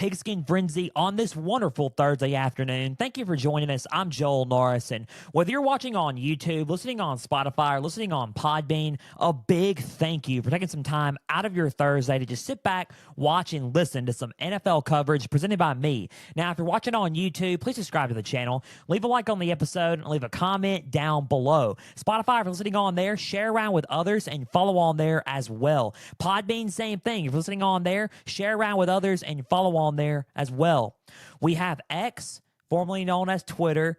Pigskin Frenzy on this wonderful Thursday afternoon. Thank you for joining us. I'm Joel Norris, and whether you're watching on YouTube, listening on Spotify, or listening on Podbean, a big thank you for taking some time out of your Thursday to just sit back, watch, and listen to some NFL coverage presented by me. Now, if you're watching on YouTube, please subscribe to the channel, leave a like on the episode, and leave a comment down below. Spotify, if you're listening on there, share around with others and follow on there as well. Podbean, same thing. If you're listening on there, share around with others and follow on there as well. We have X, formerly known as Twitter,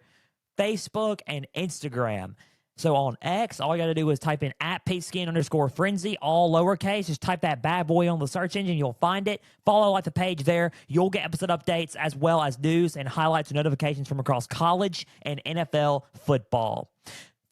Facebook, and Instagram. So on X, all you got to do is type in @Pigskin_Frenzy, all lowercase. Just type that bad boy on the search engine. You'll find it. Follow like the page there. You'll get episode updates as well as news and highlights and notifications from across college and NFL football.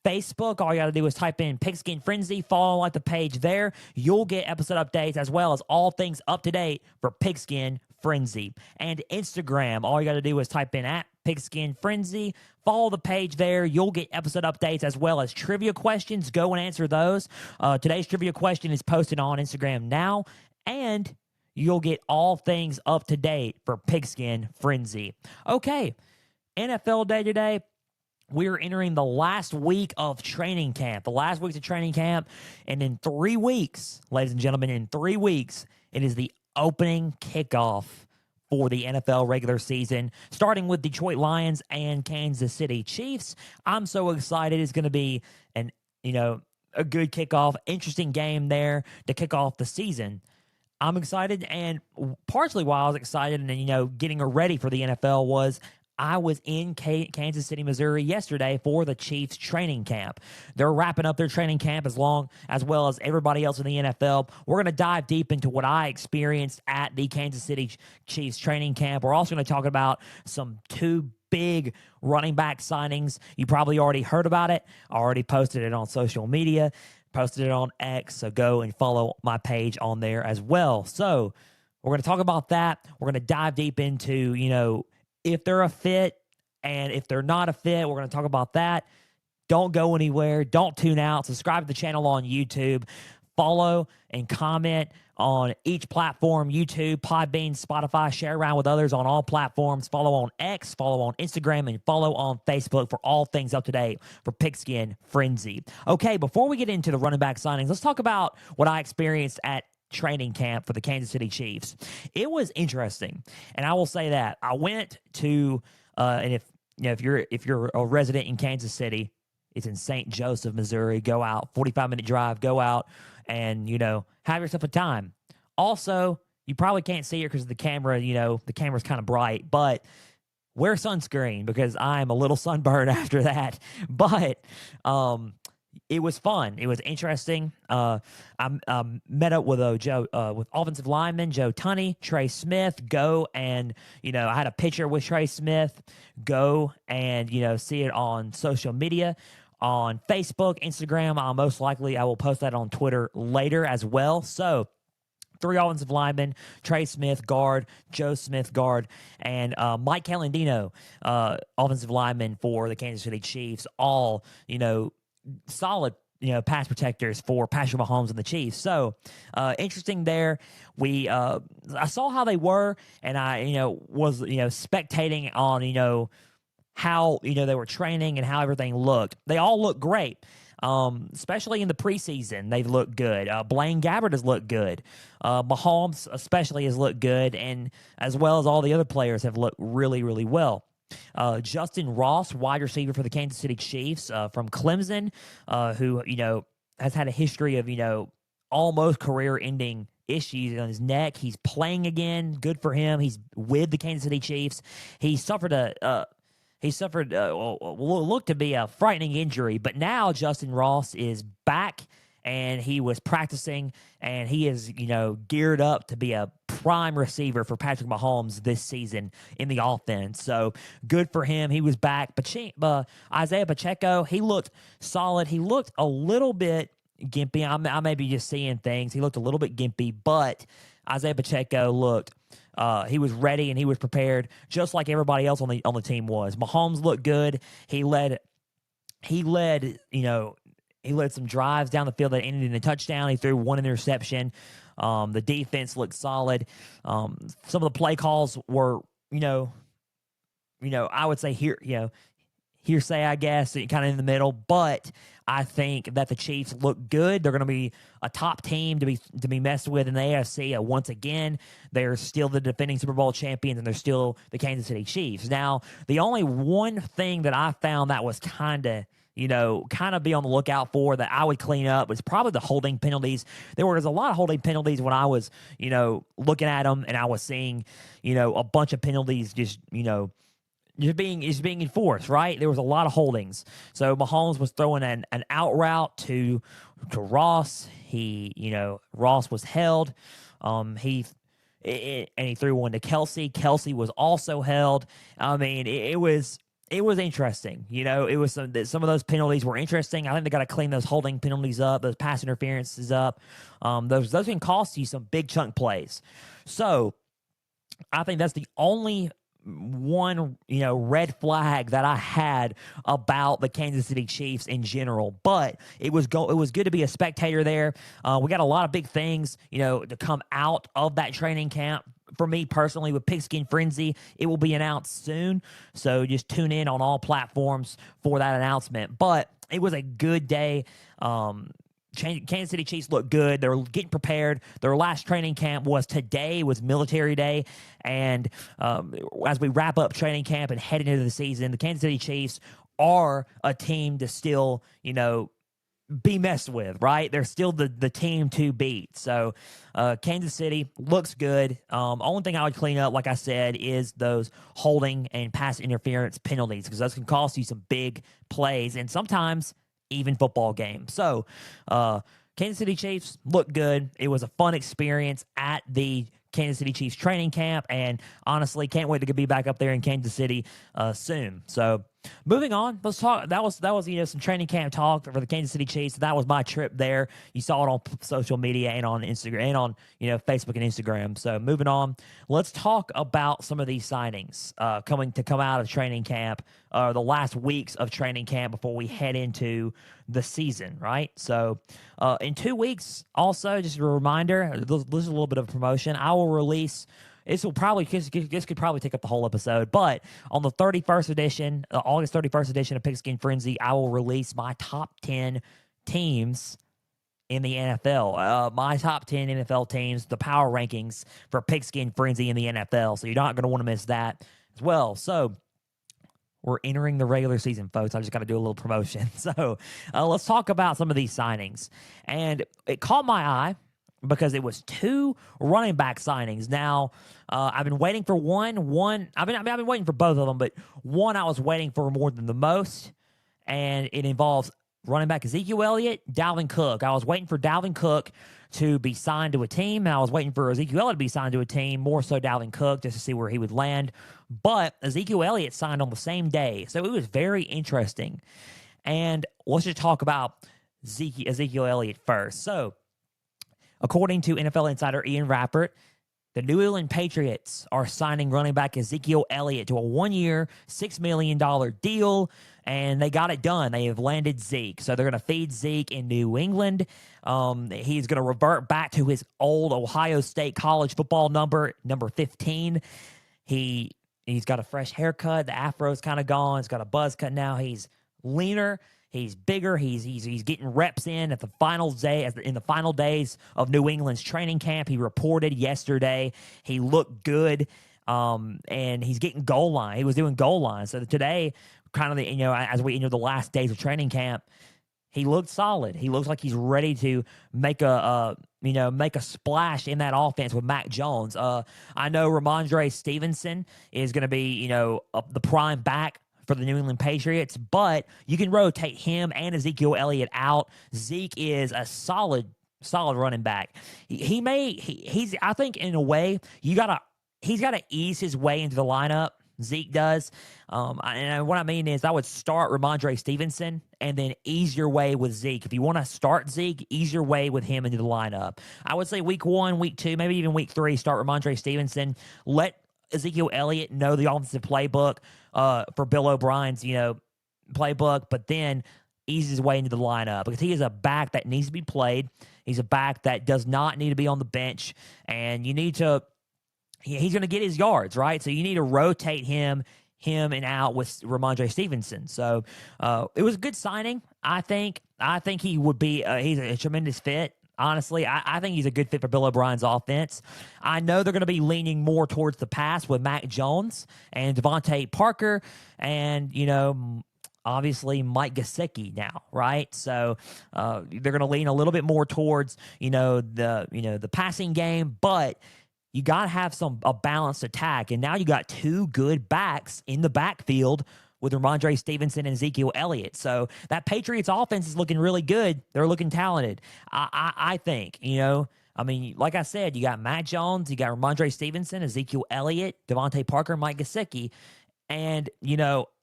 Facebook, all you got to do is type in Pigskin Frenzy, follow like the page there. You'll get episode updates as well as all things up to date for Pigskin Frenzy. And Instagram, all you got to do is type in @Pigskin Frenzy, follow the page there. You'll get episode updates as well as trivia questions. Go and answer those. Today's trivia question is posted on Instagram now, and you'll get all things up to date for Pigskin Frenzy. Okay, NFL day today. We're entering the last week of training camp, and in 3 weeks, ladies and gentlemen, in 3 weeks, it is the opening kickoff for the NFL regular season, starting with Detroit Lions and Kansas City Chiefs. I'm so excited. It's going to be a good kickoff, interesting game there to kick off the season. I'm excited, and partially why I was excited and, getting ready for the NFL was I was in Kansas City, Missouri yesterday for the Chiefs training camp. They're wrapping up their training camp as well as everybody else in the NFL. We're going to dive deep into what I experienced at the Kansas City Chiefs training camp. We're also going to talk about some two big running back signings. You probably already heard about it. I already posted it on social media, posted it on X, so go and follow my page on there as well. So we're going to talk about that. We're going to dive deep into, if they're a fit and if they're not a fit. We're going to talk about that. Don't go anywhere. Don't tune out. Subscribe to the channel on YouTube. Follow and comment on each platform, YouTube, Podbean, Spotify. Share around with others on all platforms. Follow on X, follow on Instagram, and follow on Facebook for all things up to date for Pigskin Frenzy. Okay, before we get into the running back signings, let's talk about what I experienced at training camp for the Kansas City Chiefs. It was interesting, and I will say that I went to and if you're a resident in Kansas City, it's in St. Joseph, Missouri. Go out, 45-minute drive. Go out and have yourself a time. Also, you probably can't see it because the camera, the camera's kind of bright, but wear sunscreen because I'm a little sunburned after that. But it was fun. It was interesting. I met up with with offensive lineman Joe Tunney, Trey Smith. Go and I had a picture with Trey Smith. Go and see it on social media, on Facebook, Instagram. I will post that on Twitter later as well. So 3 offensive linemen, Trey Smith, guard, Joe Smith, guard, and Mike Calendino, offensive lineman for the Kansas City Chiefs. All solid, pass protectors for Patrick Mahomes and the Chiefs. So, interesting there. I saw how they were, and I, was, spectating on, how, they were training and how everything looked. They all look great. Especially in the preseason, they've looked good. Blaine Gabbert has looked good. Mahomes especially has looked good, and as well as all the other players have looked really, really well. Justin Ross, wide receiver for the Kansas City Chiefs from Clemson, who, has had a history of, almost career-ending issues on his neck. He's playing again. Good for him. He's with the Kansas City Chiefs. He suffered what looked to be a frightening injury, but now Justin Ross is back, and he was practicing, and he is, geared up to be a prime receiver for Patrick Mahomes this season in the offense. So good for him. He was back. But Isaiah Pacheco, he looked solid. He looked a little bit gimpy. I may be just seeing things. He looked a little bit gimpy, but Isaiah Pacheco looked he was ready and he was prepared, just like everybody else on the team was. Mahomes looked good. He led some drives down the field that ended in a touchdown. He threw one interception. The defense looked solid. Some of the play calls were, I would say hearsay, I guess, kind of in the middle. But I think that the Chiefs look good. They're going to be a top team to be messed with in the AFC. Once again, they're still the defending Super Bowl champions, and they're still the Kansas City Chiefs. Now, the only one thing that I found that was kind of be on the lookout for that I would clean up was probably the holding penalties. There was a lot of holding penalties when I was, looking at them, and I was seeing, a bunch of penalties just being enforced, right? There was a lot of holdings. So Mahomes was throwing an out route to Ross. Ross was held. He threw one to Kelsey. Kelsey was also held. I mean, it was interesting. It was some of those penalties were interesting. I think they got to clean those holding penalties up, those pass interferences up. Those can cost you some big chunk plays. So I think that's the only one red flag that I had about the Kansas City Chiefs in general. But it was good to be a spectator there. We got a lot of big things to come out of that training camp. For me personally, with Pigskin Frenzy, it will be announced soon, so just tune in on all platforms for that announcement. But it was a good day. Kansas City Chiefs look good. They're getting prepared. Their last training camp was today, was military day. And as we wrap up training camp and head into the season, the Kansas City Chiefs are a team to still, be messed with, right? They're still the team to beat. So Kansas City looks good. Only thing I would clean up, like I said, is those holding and pass interference penalties, because those can cost you some big plays and sometimes even football games. So Kansas City Chiefs look good. It was a fun experience at the Kansas City Chiefs training camp, and honestly, can't wait to be back up there in Kansas City soon. So moving on, let's talk. That was some training camp talk for the Kansas City Chiefs. That was my trip there. You saw it on social media and on Instagram and on Facebook and Instagram. So moving on, let's talk about some of these signings come out of training camp, the last weeks of training camp before we head into the season, right? So in 2 weeks, also just a reminder, this is a little bit of a promotion. I will release. This could probably take up the whole episode, but on the 31st edition, August 31st edition of Pigskin Frenzy, I will release my top 10 teams in the NFL. My top 10 NFL teams, the power rankings for Pigskin Frenzy in the NFL. So you're not going to want to miss that as well. So we're entering the regular season, folks. I just got to do a little promotion. So let's talk about some of these signings. And it caught my eye because it was 2 running back signings. Now, I've been waiting for one. I've been waiting for both of them, but one I was waiting for more than the most, and it involves running back Ezekiel Elliott, Dalvin Cook. I was waiting for Dalvin Cook to be signed to a team, and I was waiting for Ezekiel Elliott to be signed to a team, more so Dalvin Cook, just to see where he would land. But Ezekiel Elliott signed on the same day, so it was very interesting. And let's just talk about Ezekiel Elliott first. So, according to NFL insider Ian Rappert, the New England Patriots are signing running back Ezekiel Elliott to a 1-year, $6 million deal, and they got it done. They have landed Zeke. So they're going to feed Zeke in New England. He's going to revert back to his old Ohio State college football number 15. He's got a fresh haircut. The afro's kind of gone. He's got a buzz cut now. He's leaner. He's bigger. He's getting reps in at the final days of New England's training camp. He reported yesterday. He looked good, and he's getting goal line. He was doing goal line. So today, kind of as we enter the last days of training camp, he looked solid. He looks like he's ready to make a splash in that offense with Mac Jones. I know Ramondre Stevenson is going to be the prime back for the New England Patriots, but you can rotate him and Ezekiel Elliott out. Zeke is a solid running back. I think in a way he's got to ease his way into the lineup. Zeke does. And what I mean is I would start Ramondre Stevenson and then ease your way with Zeke. If you want to start Zeke, ease your way with him into the lineup. I would say week 1, week 2, maybe even week 3, start Ramondre Stevenson. Let Ezekiel Elliott know the offensive playbook for Bill O'Brien's, playbook, but then eases his way into the lineup because he is a back that needs to be played. He's a back that does not need to be on the bench, and you need to. He's going to get his yards, right? So you need to rotate him and out with Ramondre Stevenson. So it was a good signing. I think he would be. He's a tremendous fit. Honestly, I think he's a good fit for Bill O'Brien's offense. I know they're going to be leaning more towards the pass with Mac Jones and Devontae Parker, and obviously Mike Gesicki now, right? So they're going to lean a little bit more towards the passing game, but you got to have a balanced attack, and now you got two good backs in the backfield with Ramondre Stevenson and Ezekiel Elliott. So that Patriots offense is looking really good. They're looking talented. I think, like I said, you got Matt Jones, you got Ramondre Stevenson, Ezekiel Elliott, Devontae Parker, Mike Gesicki. And,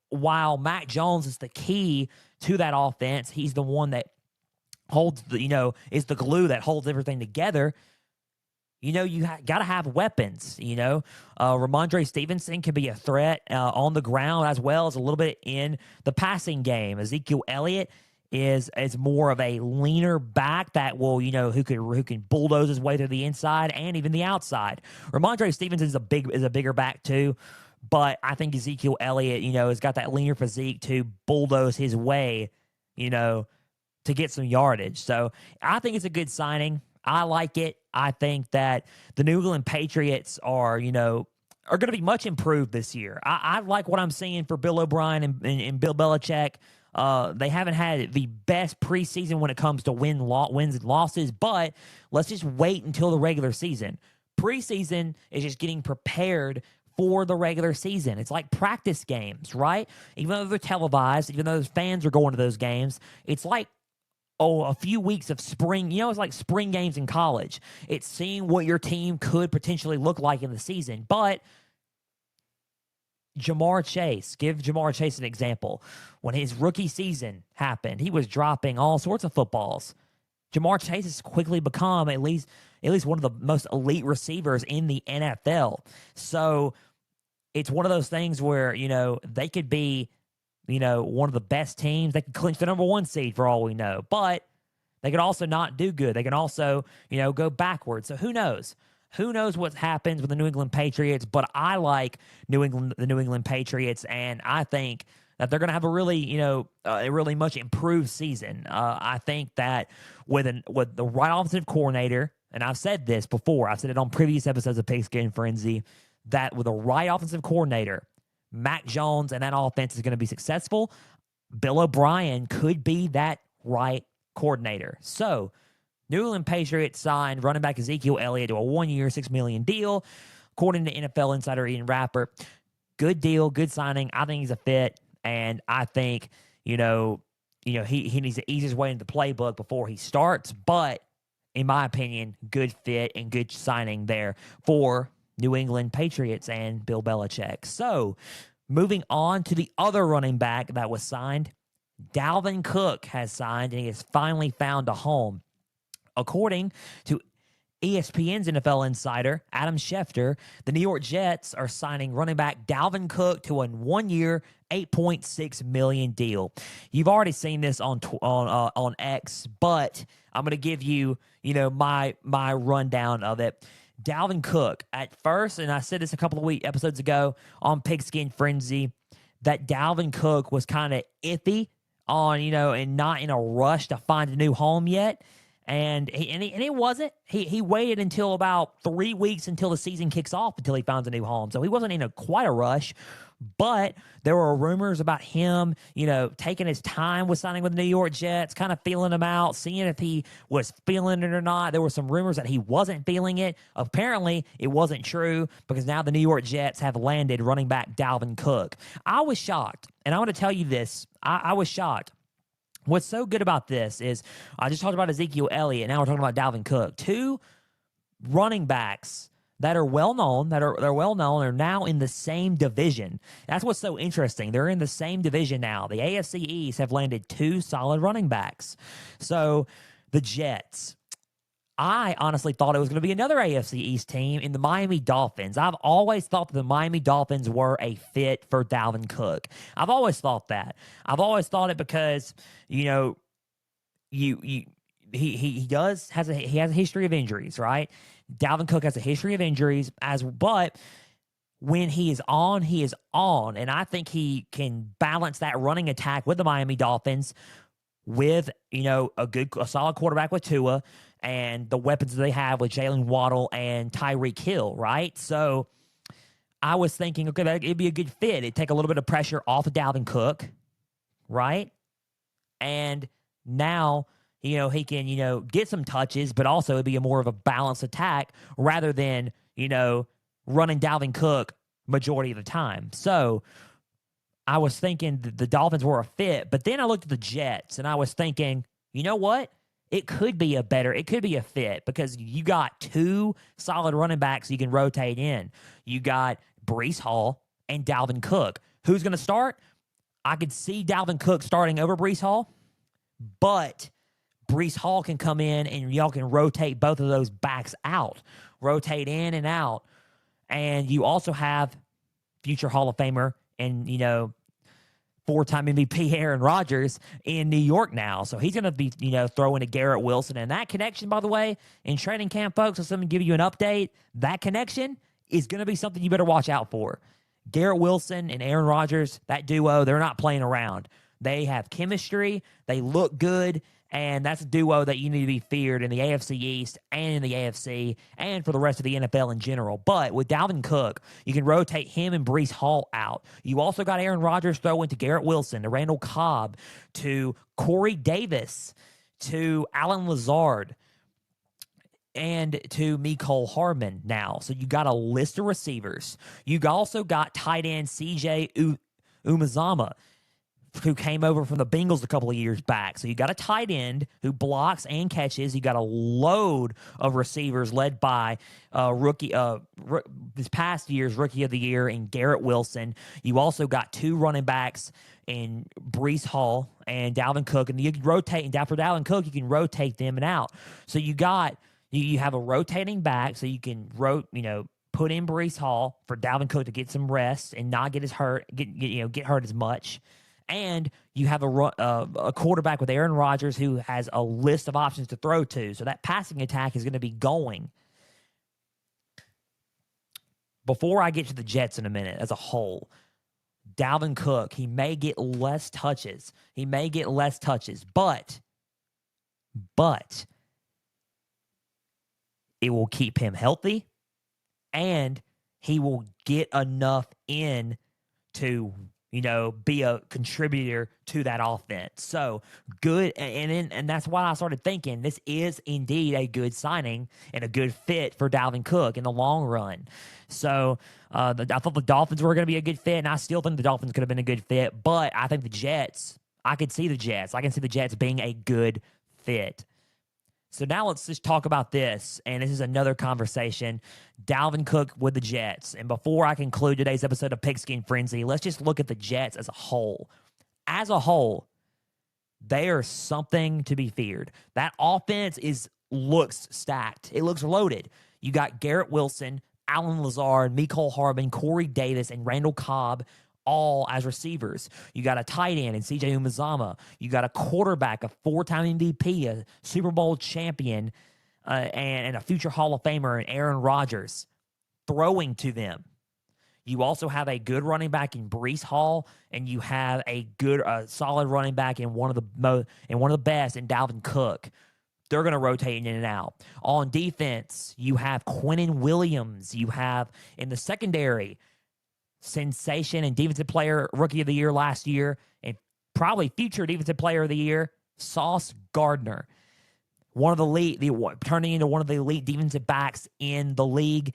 while Matt Jones is the key to that offense, he's the one that holds is the glue that holds everything together. You got to have weapons. Ramondre Stevenson can be a threat on the ground as well as a little bit in the passing game. Ezekiel Elliott is more of a leaner back that will, who can bulldoze his way through the inside and even the outside. Ramondre Stevenson is a bigger back too, but I think Ezekiel Elliott, has got that leaner physique to bulldoze his way, to get some yardage. So I think it's a good signing. I like it. I think that the New England Patriots are going to be much improved this year. I like what I'm seeing for Bill O'Brien and Bill Belichick. They haven't had the best preseason when it comes to wins and losses, but let's just wait until the regular season. Preseason is just getting prepared for the regular season. It's like practice games, right? Even though they're televised, even though fans are going to those games, it's like a few weeks of spring. It's like spring games in college. It's seeing what your team could potentially look like in the season. But Jamar Chase, give Jamar Chase an example. When his rookie season happened, he was dropping all sorts of footballs. Jamar Chase has quickly become at least one of the most elite receivers in the NFL. So it's one of those things where, they could be one of the best teams. They could clinch the number 1 seed for all we know, but they could also not do good. They can also, go backwards. So who knows? Who knows what happens with the New England Patriots? But I like the New England Patriots, and I think that they're going to have a really much improved season. I think that with the right offensive coordinator, and I've said this before, I've said it on previous episodes of Pigskin Frenzy, that with the right offensive coordinator, Mac Jones and that offense is going to be successful. Bill O'Brien could be that right coordinator. So, New England Patriots signed running back Ezekiel Elliott to a 1-year, $6 million deal, according to NFL insider Ian Rapper. Good deal, good signing. I think he's a fit, and I think he needs to ease his way into the playbook before he starts. But in my opinion, good fit and good signing there for New England Patriots and Bill Belichick. So, moving on to the other running back that was signed, Dalvin Cook has signed, and he has finally found a home. According to ESPN's NFL insider, Adam Schefter, the New York Jets are signing running back Dalvin Cook to a 1-year, $8.6 million deal. You've already seen this on X, but I'm going to give you, my rundown of it. Dalvin Cook, at first, and I said this a couple of episodes ago on Pigskin Frenzy, that Dalvin Cook was kind of iffy on, and not in a rush to find a new home yet. And it wasn't. He waited until about 3 weeks until the season kicks off until he finds a new home. So he wasn't in quite a rush. But there were rumors about him, taking his time with signing with the New York Jets, kind of feeling him out, seeing if he was feeling it or not. There were some rumors that he wasn't feeling it. Apparently, it wasn't true because now the New York Jets have landed running back Dalvin Cook. I was shocked, and I want to tell you this. I was shocked. What's so good about this is I just talked about Ezekiel Elliott. Now we're talking about Dalvin Cook. Two running backs that are well-known, are now in the same division. That's what's so interesting. They're in the same division now. The AFC East have landed two solid running backs. So the Jets, I honestly thought it was going to be another AFC East team in the Miami Dolphins. I've always thought that the Miami Dolphins were a fit for Dalvin Cook. I've always thought that. I've always thought it because, you know, he has a history of injuries, right? Dalvin Cook has a history of injuries but when he is on, he is on. And I think he can balance that running attack with the Miami Dolphins with, a solid quarterback with Tua and the weapons that they have with Jalen Waddle and Tyreek Hill, right? So I was thinking, okay, it'd be a good fit. It'd take a little bit of pressure off of Dalvin Cook, right? And now, he can, get some touches, but also it'd be more of a balanced attack rather than, running Dalvin Cook majority of the time. So I was thinking that the Dolphins were a fit, but then I looked at the Jets and I was thinking, you know what? It could be a fit because you got two solid running backs you can rotate in. You got Breece Hall and Dalvin Cook. Who's going to start? I could see Dalvin Cook starting over Breece Hall, but Breece Hall can come in and y'all can rotate both of those backs out, rotate in and out. And you also have future Hall of Famer and, four-time MVP Aaron Rodgers in New York now. So he's going to be, throwing to Garrett Wilson. And that connection, by the way, in training camp, folks, so someone give you an update, that connection is going to be something you better watch out for. Garrett Wilson and Aaron Rodgers, that duo, they're not playing around. They have chemistry. They look good. And that's a duo that you need to be feared in the AFC East and in the AFC and for the rest of the NFL in general. But with Dalvin Cook, you can rotate him and Breece Hall out. You also got Aaron Rodgers throwing to Garrett Wilson, to Randall Cobb, to Corey Davis, to Alan Lazard, and to Mecole Hardman now. So you got a list of receivers. You also got tight end CJ Umazama, who came over from the Bengals a couple of years back. So you got a tight end who blocks and catches. You got a load of receivers led by this past year's Rookie of the Year in Garrett Wilson. You also got two running backs in Breece Hall and Dalvin Cook. And you can rotate, and for Dalvin Cook, you can rotate them and out. So you have a rotating back, so you can put in Breece Hall for Dalvin Cook to get some rest and not get hurt as much. And you have a quarterback with Aaron Rodgers who has a list of options to throw to. So that passing attack is going to be going. Before I get to the Jets in a minute as a whole, Dalvin Cook, he may get less touches. But it will keep him healthy, and he will get enough in to be a contributor to that offense. So good. And that's why I started thinking this is indeed a good signing and a good fit for Dalvin Cook in the long run. So I thought the Dolphins were going to be a good fit, and I still think the Dolphins could have been a good fit. But I think I can see the Jets being a good fit. So now let's just talk about this, and this is another conversation. Dalvin Cook with the Jets. And before I conclude today's episode of Pigskin Frenzy, let's just look at the Jets as a whole. As a whole, they are something to be feared. That offense looks stacked. It looks loaded. You got Garrett Wilson, Alan Lazard, Mecole Hardman, Corey Davis, and Randall Cobb all as receivers. You got a tight end in CJ Umazama. You got a quarterback, a four-time MVP, a Super Bowl champion, and a future Hall of Famer in Aaron Rodgers throwing to them. You also have a good running back in Breece Hall, and you have a good, solid running back in one of the best in Dalvin Cook. They're going to rotate in and out. On defense, you have Quinnen Williams. You have in the secondary, sensation and defensive player, Rookie of the Year last year, and probably future defensive player of the year, Sauce Gardner. Turning into one of the elite defensive backs in the league.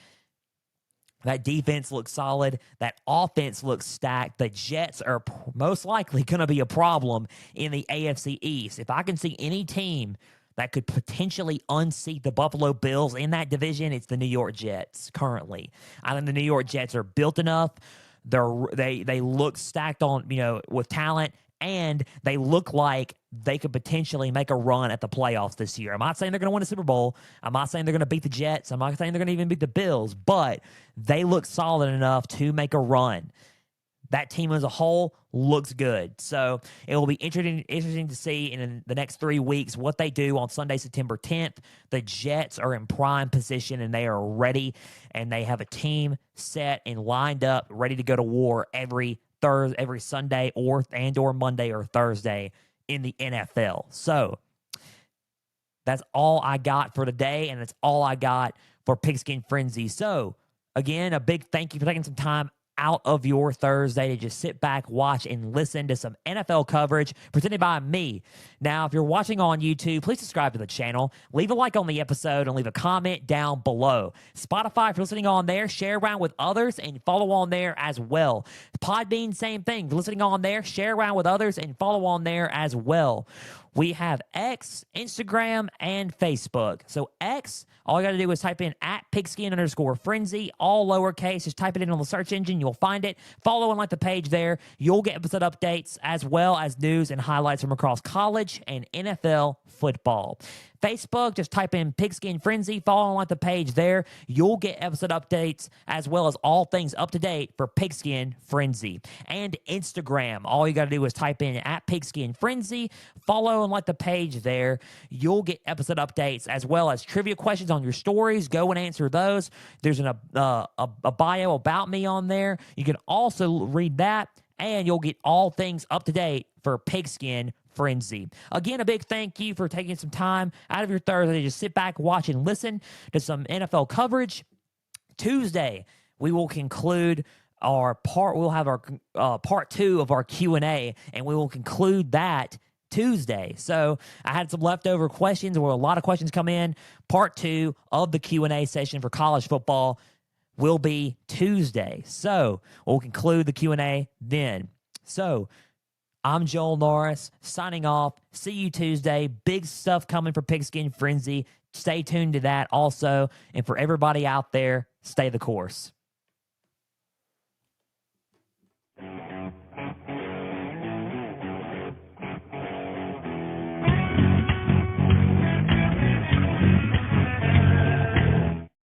That defense looks solid. That offense looks stacked. The Jets are most likely going to be a problem in the AFC East. If I can see any team that could potentially unseat the Buffalo Bills in that division, it's the New York Jets currently. I think the New York Jets are built enough. They look stacked on, with talent, and they look like they could potentially make a run at the playoffs this year. I'm not saying they're going to win a Super Bowl. I'm not saying they're going to beat the Jets. I'm not saying they're going to even beat the Bills, but they look solid enough to make a run. That team as a whole looks good. So it will be interesting to see in the next 3 weeks what they do on Sunday, September 10th. The Jets are in prime position, and they are ready, and they have a team set and lined up, ready to go to war every Sunday or Monday or Thursday in the NFL. So that's all I got for today, and that's all I got for Pigskin Frenzy. So again, a big thank you for taking some time out of your Thursday to just sit back, watch, and listen to some NFL coverage presented by me. Now, if you're watching on YouTube, please subscribe to the channel, leave a like on the episode, and leave a comment down below. Spotify, if you're listening on there, share around with others and follow on there as well. Podbean, same thing. If you're listening on there, share around with others and follow on there as well. We have X, Instagram, and Facebook. So X, all you got to do is type in @pigskin_frenzy, all lowercase. Just type it in on the search engine. You'll find it. Follow and like the page there. You'll get episode updates as well as news and highlights from across college and NFL football. Facebook, just type in Pigskin Frenzy, follow and like the page there. You'll get episode updates as well as all things up to date for Pigskin Frenzy. And Instagram, all you got to do is type in @Pigskin Frenzy, follow and like the page there. You'll get episode updates as well as trivia questions on your stories. Go and answer those. There's a bio about me on there. You can also read that, and you'll get all things up to date for Pigskin Frenzy. Again, a big thank you for taking some time out of your Thursday to just sit back, watch, and listen to some NFL coverage. Tuesday, we will conclude we'll have our part 2 of our Q&A, and we will conclude that Tuesday. So I had some leftover questions, where a lot of questions come in. Part 2 of the Q&A session for college football will be Tuesday. So we'll conclude the Q&A then. So I'm Joel Norris, signing off. See you Tuesday. Big stuff coming for Pigskin Frenzy. Stay tuned to that also. And for everybody out there, stay the course.